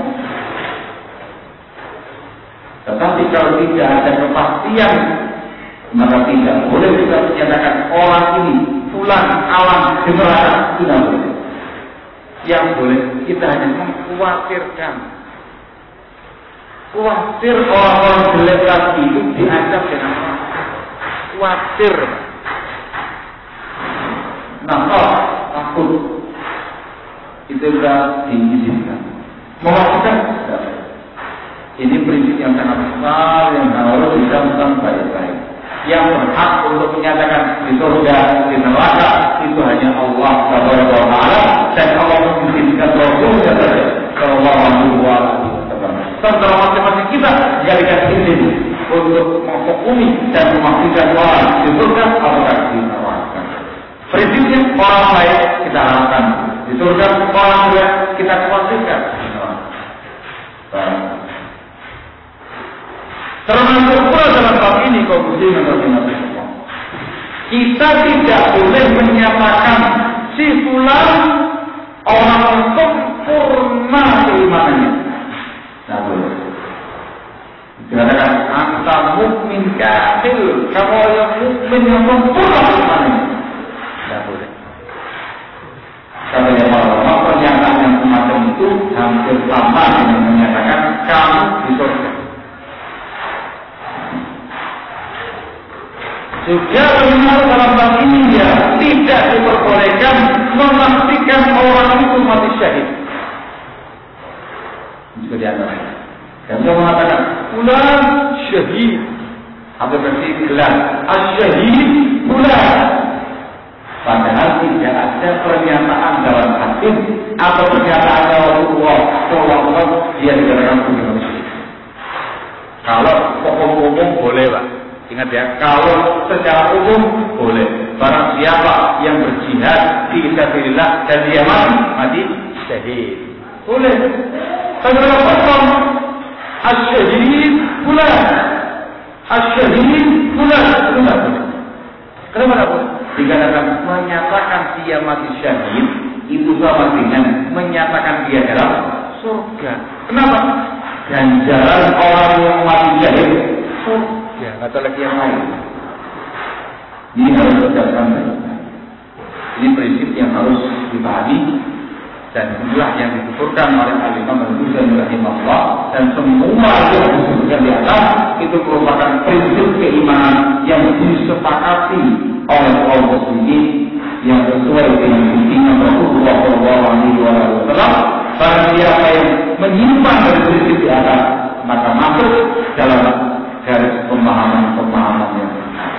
Tetapi kalau tidak ada kepastian, maka tidak boleh kita menyatakan orang ini fulan alam di neraka. Tidak boleh. Yang boleh kita hanya mengkhawatirkan. Khawatir orang-orang jelek tadi itu diadab dengan apa? Khawatir. Takut. Itu sudah diizinkan. Memastikan ini prinsip yang sangat besar yang harus dijalankan baik-baik. Yang berhak untuk menyatakan di surga, di neraka itu hanya Allah Subhanahu wa taala dan Allah mengizinkan Rasulnya saja sallallahu alaihi wasallam. Serta masing-masing kita jadikan izin untuk menghukumi dan memastikan orang di surga atau di neraka. Prinsipnya orang baik kita harapkan di surga, orang juga kita khawatirkan. Termasuk pula dalam bab ini kaum muslimin radhiyallahu. Kita tidak boleh menyatakan si fulan orang sempurna keimanannya. Tidak boleh. Dikatakan anta mukmin kafir, kamu yang mukmin yang sempurna keimanannya. Tidak boleh. Kalau yang orang pernyataan yang semacam itu hampir sama dengan menyatakan kamu di surga. Juga benar dalam bab ini ya tidak diperbolehkan memastikan orang itu mati syahid. Juga diantaranya. Dan dia mengatakan fulan syahid. Apa berarti gelar? As-syahid fulan. Padahal tidak ada pernyataan dalam hadis atau pernyataan Rasulullah SAW dia dikatakan bunuh syahid. Kalau umum boleh, Pak. Ingat ya, kalau secara umum boleh. Barang siapa yang berjihad fi sabilillah dan dia mati syahid. Boleh. Tapi kalau kosong as-syahid fulan. As-syahid fulan. Kenapa boleh? Kenapa tidak boleh? Dikatakan menyatakan dia mati syahid itu sama dengan menyatakan dia dalam surga. Kenapa? Ganjaran orang yang mati syahid surga. Ya, kata lagi yang lain. Ini harus dijelaskan. Ini prinsip yang harus dipahami dan inilah yang dituturkan oleh Al-Imam Al-Ghazali rahimahullah dan semua yang disebutkan di atas itu merupakan prinsip keimanan yang disepakati oleh kaum muslimin yang sesuai dengan bimbingan Rasulullah SAW. Barang siapa yang menyimpang dari prinsip di atas maka masuk dalam garis pemahaman yang benar.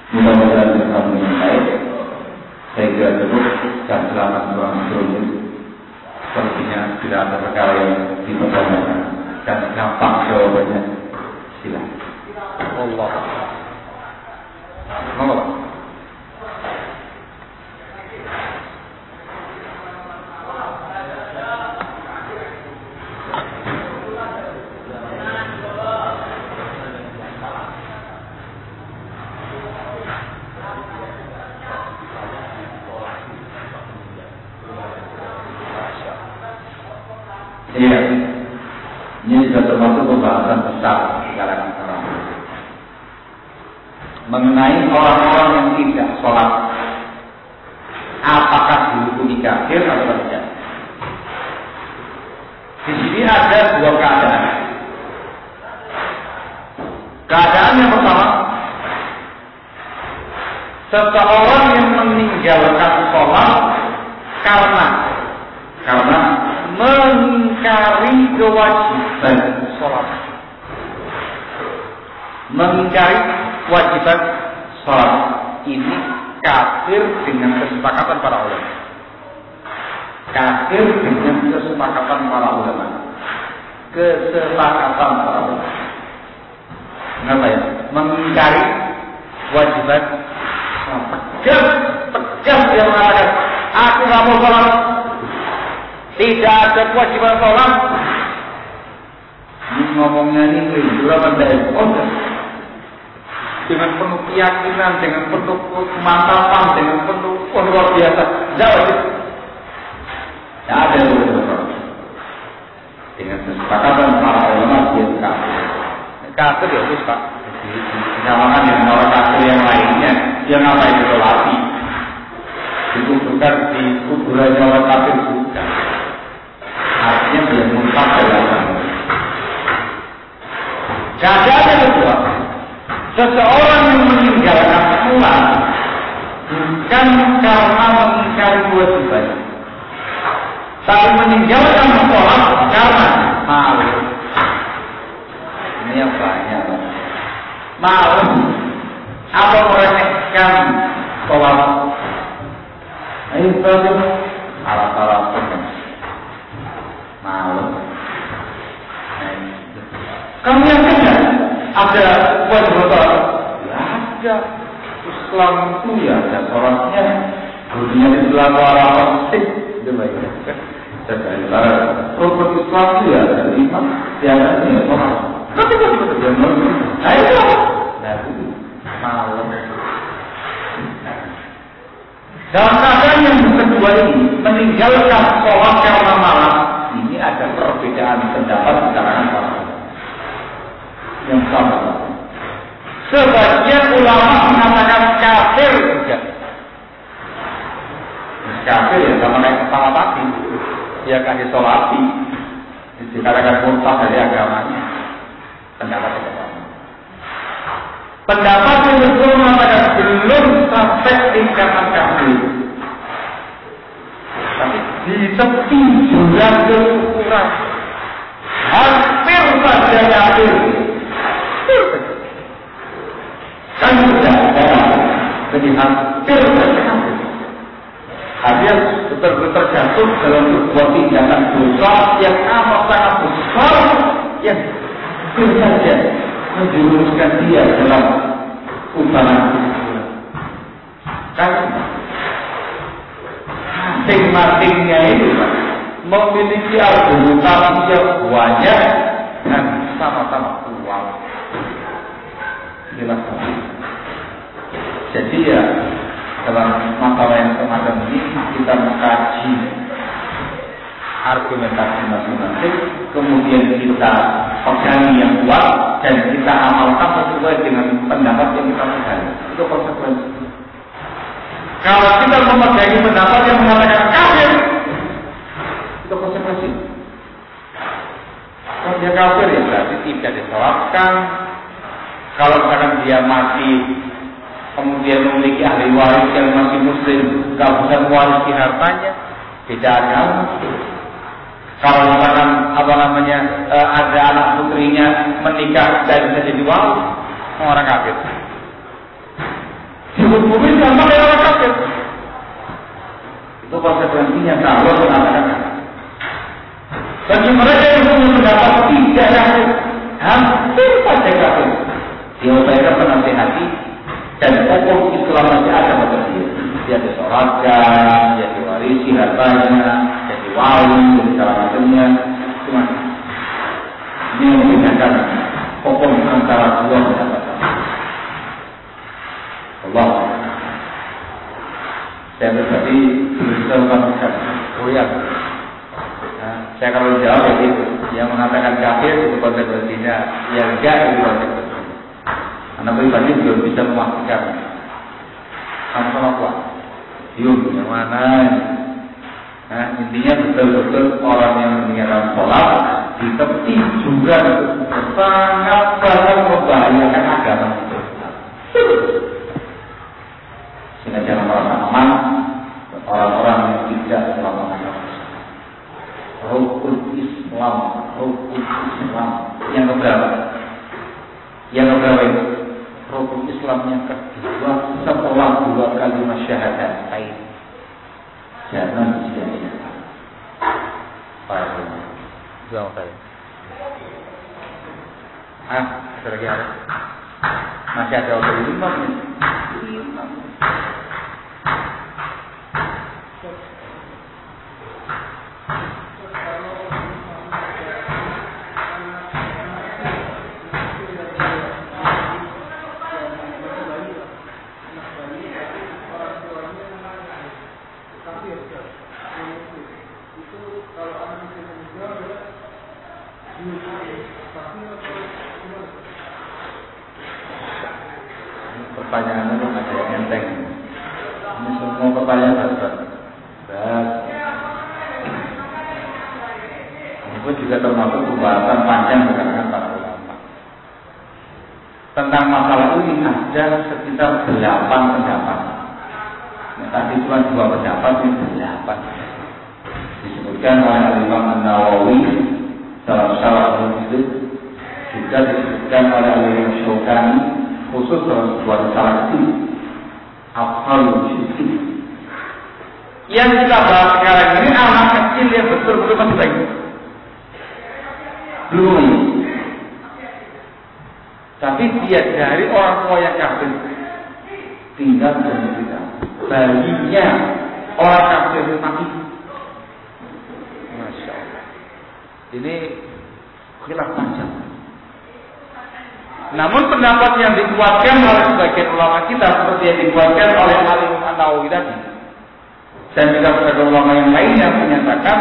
Mudah-mudahan kita menyampaikan. Saya kira cukup dan selamat berlangsung. Sepertinya tidak ada perkara yang dipertanyakan dan gampang jawabannya. Silakan. Allah. Monggo. Iya, ini sudah termasuk pembahasan besar di kalangan orang mengenai orang-orang yang tidak sholat. Apakah dihukumi kafir atau tidak? Di sini ada dua keadaan. Keadaan yang pertama, seseorang yang meninggalkan sholat karena mengingkari kewajiban sholat, mengingkari kewajiban sholat, ini kafir dengan kesepakatan para ulama. Kafir dengan kesepakatan para ulama. Kesepakatan para ulama. Kenapa ya? Mengingkari kewajiban sholat. Tegas dia mengatakan, aku nggak mau sholat. Tidak ada kewajiban sholat. Ini ngomongnya ini berapa dari dengan penuh keyakinan, dengan penuh kemantapan, dengan penuh luar biasa. Jawab. Tidak ada dengan kesepakatan para ulama dia kafir. Kafir ya itu Pak. Dinamakan dengan orang kafir yang lainnya. Yang apa itu sholati? Dikuburkan di kuburannya orang kafir bukan. Artinya dia murtad dari agama. Keadaan yang kedua, seseorang yang meninggalkan sholat bukan karena mengingkari kewajiban, tapi meninggalkan sholat karena malu. Ini yang banyak. Malu atau meremehkan sholat. Ayo belajar alat-alat malu. Kamu yang kerja ada kewajiban sholat? Ya ada. Islam itu ya ada sholatnya. Dunia Islam orang pasti demikian. Jadi rukun Islam itu ya ada 5, yang lainnya sholat. Tapi masih betul yang lain. Ayo. Malam. Dalam keadaan yang kedua ini meninggalkan sholat karena malam, ini ada perbedaan pendapat di kalangan para ulama. Yang sama. Sebagian ulama mengatakan kafir juga. Kafir ya sama naik kepala pati. Dia kasih sholati. Dikatakan murtad dari agamanya. Pendapat yang pertama. Pendapat yang kedua mengatakan belum sampai tingkatan kafir. Tapi di tepi jurang kekufuran hampir saja kafir. Kan sudah jadi hampir saja. Dia betul-betul jatuh dalam sebuah tindakan dosa yang amat sangat besar yang hampir saja menjerumuskan dia dalam usaha. Kan masing-masingnya itu memiliki argumentasi yang banyak dan sama-sama kuat. Jelas. Jadi ya dalam masalah yang semacam ini kita mengkaji argumentasi masing-masing, kemudian kita pegangi yang kuat dan kita amalkan sesuai dengan pendapat yang kita pegangi. Itu konsekuensi. Kalau kita memegangi pendapat yang mengatakan kafir, itu konsekuensi. Kalau dia kafir ya berarti tidak disolatkan. Kalau misalkan dia mati kemudian memiliki ahli waris yang masih muslim, nggak bisa mewarisi hartanya, beda agama. Kalau misalkan ada anak putrinya menikah dan bisa jadi wali, orang kafir. Dihukumi sama dengan orang kafir. Itu konsekuensinya kalau mengatakan. Bagi mereka yang mendapat tidak kafir, hampir saja kafir. Dia upayakan menasihati dan hukum Islam masih ada pada dia. Dia disolatkan, dia diwarisi hartanya, jadi wali, jadi segala macamnya. Cuma ini membedakan hukum antara dua pendapat. Allah. Saya pribadi bisa mengatakan, oh ya, saya kalau jawab ya itu, yang mengatakan kafir itu konsekuensinya, yang enggak itu konsekuensinya. Anak pribadi belum bisa memastikan. Sama-sama kuat. Yuk, yang mana? Nah, intinya betul-betul orang yang meninggalkan sholat di tepi jurang sangat membahayakan agama itu. Sehingga jangan merasa aman orang-orang yang tidak melakukan rukun Islam. Yang keberapa? Rukun Islam yang kedua setelah 2 kalimat syahadatain. Jangan sia-siakan. Jauh saya. Lagi ada. Masih ada waktu 5 menit. Pertanyaannya itu ada yang enteng. Ini semua pertanyaan berat. Ini pun juga termasuk pembahasan panjang dengan para ulama. Tentang masalah ini ada sekitar 8 pendapat. Nah, tadi cuma 2 pendapat, ini 8. Disebutkan oleh Imam An-Nawawi dalam Syarah Muslim, juga disebutkan oleh Imam Syaukani khusus dalam sebuah risalah Afhalul Syirki. Yang kita bahas sekarang ini anak kecil yang betul-betul masih baik. Belum ini. Tapi dia dari orang tua yang kafir tinggal bercerita. Bayinya orang kafir mati. Masya Allah. Ini khilaf panjang. Namun pendapat yang dikuatkan oleh sebagian ulama kita seperti yang dikuatkan oleh Imam An-Nawawi tadi, dan juga beberapa ulama yang lainnya menyatakan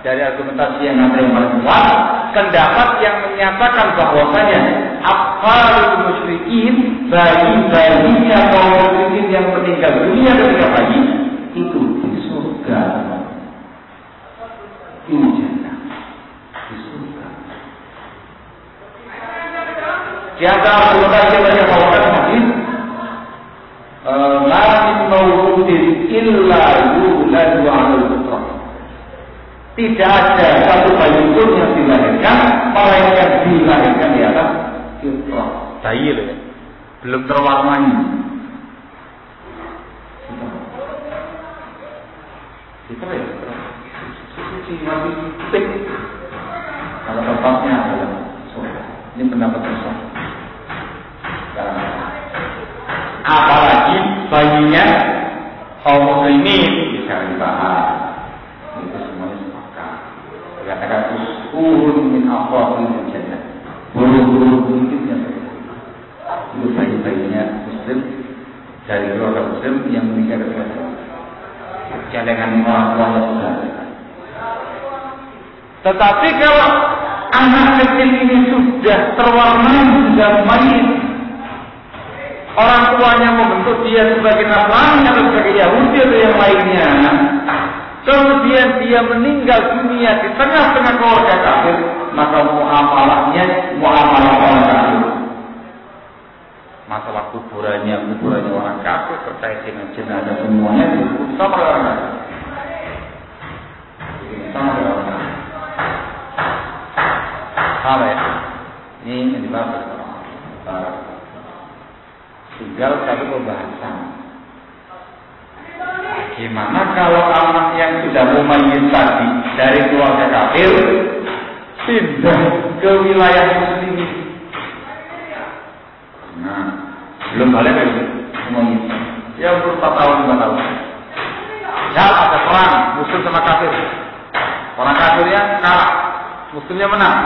dari argumentasi yang ada yang paling kuat, pendapat yang menyatakan bahwasanya afalul musyrikin, bayi-bayinya kaum musyrikin yang meninggal dunia ketika bayi itu di surga. Ini jannah. Di antara argumentasi yang bawakan hadis, la min mawludin illa yuladu 'alal fitrah. Tidak ada satu bayi pun yang dilahirkan melainkan dilahirkan di atas fitrah. Bayi loh ya, belum terwarnai. Fitrah ya, suci masih putih. Kalau tempatnya adalah surga. Ini pendapat besar. Apalagi bayinya kaum muslimin bisa dibahas. Itu semuanya sepakat. Dikatakan usul min afwahil jannah. Bulu-bulu sedikitnya saja. Itu bayi-bayinya muslim dari keluarga muslim yang meninggal ketika jangan orang tuanya sudah. Tetapi kalau anak kecil ini sudah terwarnai, sudah mayit, orang tuanya membentuk dia sebagai Nasrani atau sebagai Yahudi atau yang lainnya, kemudian dia meninggal dunia di tengah-tengah keluarga kafir, maka muamalahnya muamalah orang kafir. Masalah kuburannya orang kafir terkait dengan jenazah semuanya itu sama orang kafir. Sama orang kafir. Sama ya. Ini yang dibahas tinggal satu pembahasan. Gimana kalau anak yang sudah mumayyiz tadi dari keluarga kafir pindah ke wilayah muslimin? Nah, belum balik lagi mumayyiz. Ya umur 4 tahun 5 tahun. Ya ada perang muslim sama kafir. Orang kafirnya kalah, muslimnya menang.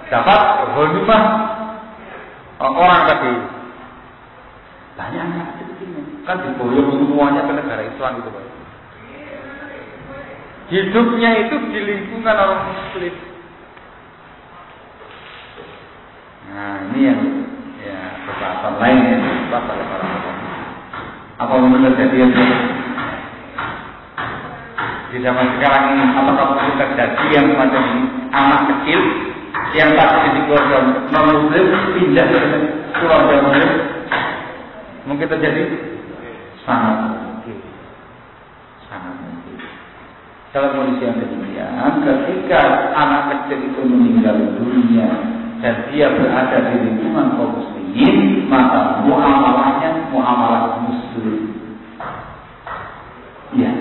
Dapat ghanimah orang tadi. Banyak anak kecil kan diboyong semuanya ke negara Islam gitu Pak. Hidupnya itu di lingkungan orang muslim. Nah ini yang ya pembahasan lain yang dibahas oleh para ulama. Apa benar terjadi di zaman sekarang ini? Apakah terjadi yang semacam ini? Anak kecil yang tadi di keluarga non-muslim pindah ke keluarga muslim, mungkin terjadi sangat mungkin. Dalam kondisi yang demikian, ketika anak kecil itu meninggal dunia dan dia berada di lingkungan kaum muslimin, maka muamalahnya muamalah muslim. Iya,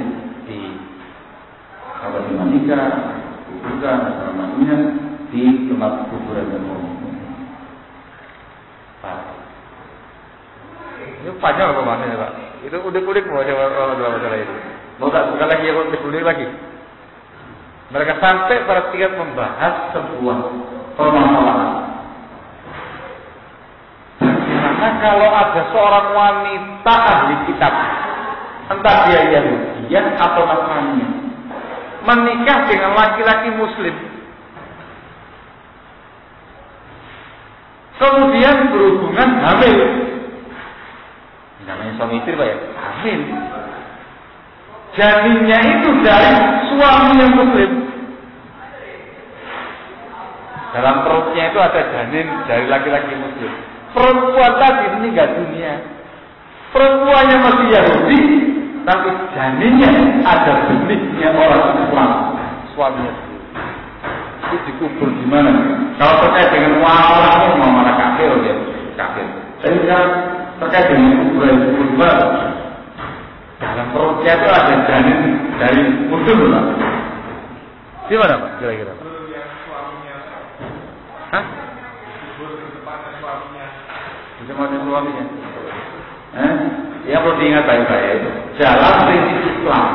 kalau dimandikan, kuburkan, namanya di tempat kuburan dan kuburan. Ini panjang apa maksudnya Pak? Itu udik-udik mau coba masalah itu. Mau tak buka lagi ya, udik lagi. Mereka sampai pada tingkat membahas sebuah permasalahan. Bagaimana kalau ada seorang wanita ahli kitab, entah dia Yahudiyah atau Nasrani, menikah dengan laki-laki Muslim, kemudian berhubungan hamil. Namanya suami istri Pak ya, hamil. Janinnya itu dari suami yang Muslim. Dalam perutnya itu ada janin dari laki-laki Muslim. Perempuan tadi meninggal dunia. Perempuannya masih Yahudi, tapi janinnya ada benihnya orang Islam. Suaminya itu dikubur di mana? Kalau terkait dengan muamalah kafir, ya kafir. Tapi sekarang terkait dengan kuburan di mana? Dalam perutnya itu ada janin dari Muslim lah. Di mana Pak? Kira-kira Pak? Hah? Bagaimana suaminya? Yang perlu diingat baik-baik, dalam prinsip Islam,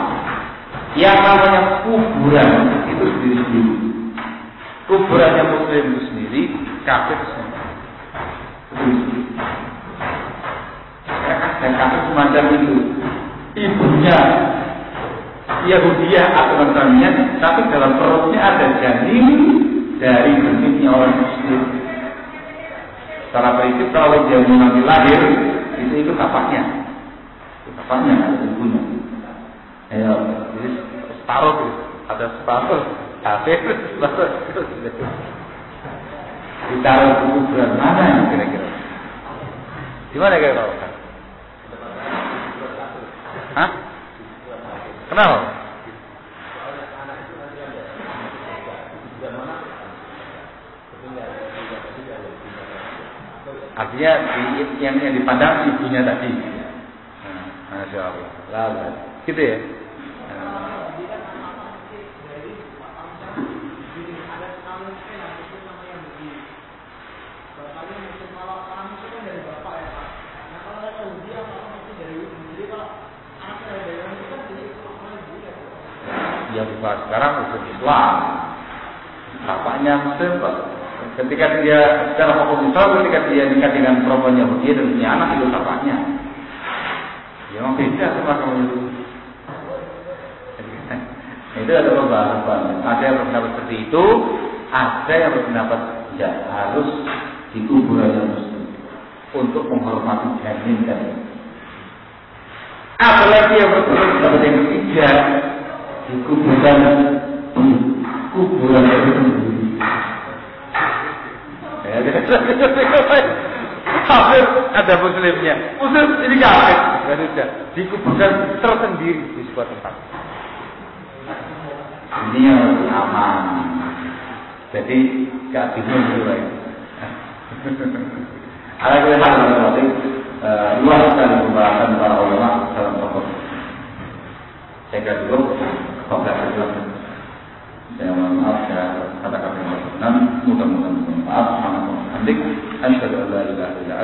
yang namanya kuburan itu sendiri-sendiri. Kuburannya Muslim itu sendiri, kafir sendiri. Ada kafir semacam itu. Ibunya Yahudiyah atau Nasrani, tapi dalam perutnya ada janin dari benihnya orang Muslim. Secara prinsip kalau dia nanti lahir, itu bapaknya, ada ibunya. Ayo, jadi separuh, ada separuh, kafir, ditaruh di kuburan mana yang kira-kira? Di mana kira-kira? Hah? Kenapa? Artinya yang dipandang ibunya tadi. Masya Allah. Lalu, gitu ya. Ya bukan sekarang Muslim Islam, bapaknya Muslim. Ketika dia secara hukum Islam, ketika dia nikah dengan perempuan Yahudi dan punya anak, itu bapaknya. Ya memang beda sama kamu itu. Itu ada pembahasan. Ada yang berpendapat seperti itu, ada yang berpendapat tidak harus di kuburan Muslim untuk menghormati janin tadi. Apalagi yang berpendapat yang ketiga, di kuburan sendiri. Kafir ada Muslimnya. Muslim ini kafir. Dan sudah dikuburkan tersendiri di sebuah tempat. Ini yang aman. Jadi keadilan dulu ya. Ada hal yang penting. Luas sekali pembahasan para ulama dalam pokok. Saya kira dulu. Saya mohon maaf saya katakan yang benar, mudah-mudahan bermanfaat. Assalamualaikum warahmatullahi wabarakatuh.